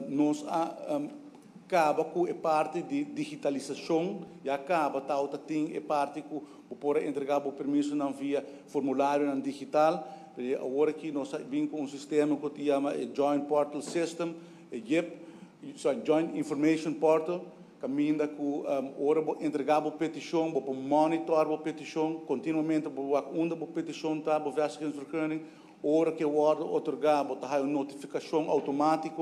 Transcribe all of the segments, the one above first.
nós acaba com a parte de digitalização e acaba tem a parte que por entregar o permisso não via formulário não digital. Agora que nós vimos com um sistema que se chama Joint Portal System, Joint Information Portal, caminha que ora entregar a petição, para monitorar a petição, continuamente onde a petição está, a wijzigingsvergunning, ora que o orde otorgado, está uma notificação automática,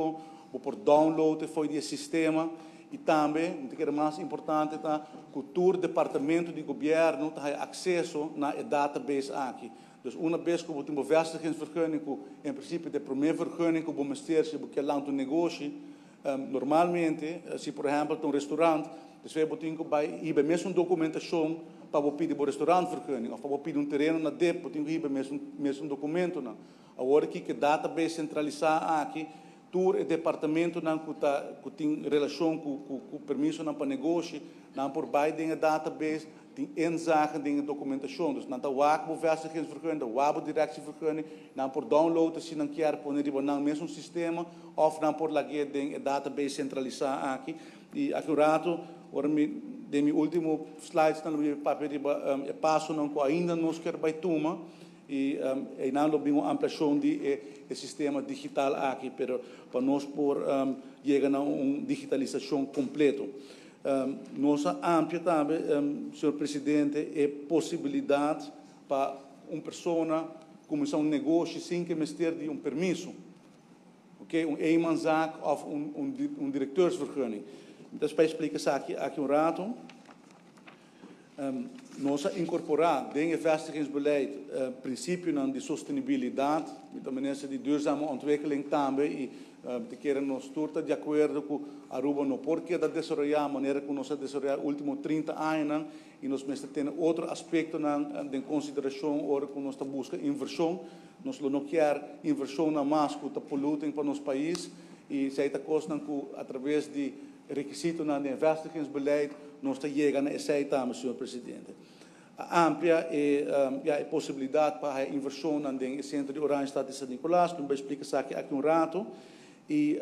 por download foi do sistema e também, o que é mais importante, tá, que o departamento de governo tem acesso na database aqui. Dus uma vez que we een bevestigingsvergunning, em princípio de primeira vergunning, que o ministerio porque lá um negócio, normalmente, se por exemplo um restaurante, você tem que mesmo documentação para pedir o restaurante vergunning, ou para pedir terreno na DEP, tem que mesmo documento não. Agora que database centralizada aqui, todo o departamento que tem relação com o permisso para negócio, não por baixo da database tem inzage de documentação, dus não está o bevestigingsvergunning, o directievergunning, não por download se não quer pôr no mesmo sistema, ou não por laguear de database centralizada aqui. E aqui o rato, de meu último slide, está no papel de passo não que ainda não quer baituma e não há uma ampliação do sistema digital aqui, para nós por chegar a uma digitalização completa. Nossa amplia também, Sr. Presidente, é possibilidade para uma pessoa começar um negócio sem que mestre de um permisso, ok? Eenmanszaak of directeursvergunning. Então, para explicar aqui rato, nós incorporar dentro do vestigingsbeleid princípio de sustentabilidade, de maneira de duurzame ontwikkeling também e de que nós estamos de acordo com a Aruba no porquê da desarrollar a maneira que nós desarrollar os últimos 30 anos e nós temos outro aspecto de consideração hora que nós estamos buscando inversão, nós não queremos inversão na mais que está poluindo para nosso país e se está coisa que através de requisitos de vestigingsbeleid nós estamos chegando a essa etapa, Sr. Presidente. A amplia é possibilidade para a inversão no centro de Oranje Estado de São Nicolás, que eu vou explicar aqui rato. E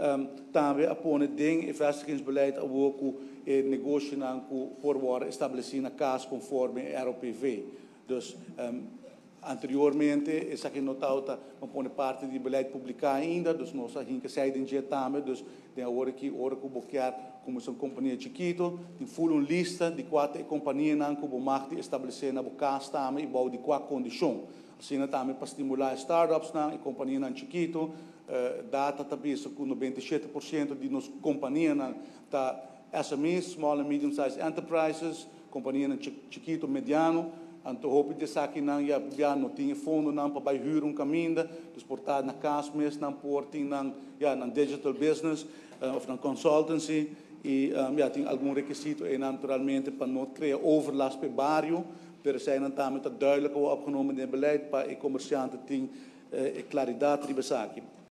também apone dentro do vestigingsbeleid a o negócio que por agora estabelecido na casa conforme a ROPV. Dus anteriormente, essa aqui notado não põe parte do beleid publicar ainda, dus nós aqui que sair de dia também, dus tem a hora que bloquear como são companhia chiquito, tem full uma lista de 4 companhias que o marketing estabelecer na casa também e bom de qual condição. Assim também para estimular startups e companhias chiquito. Data também com 97% de nossas companhias tá SMEs, Small and Medium Sized Enterprises, companhias chiquito, mediano, então hope de saque não tinha fundo não para hyr caminho, exportar na casa mesmo não por tem na digital business of na consultancy e tem algum requisito e naturalmente para não criar overlast para bairro, pero zijn também duidelijk opgenomen in beleid para o comerciante tem claridade de saque.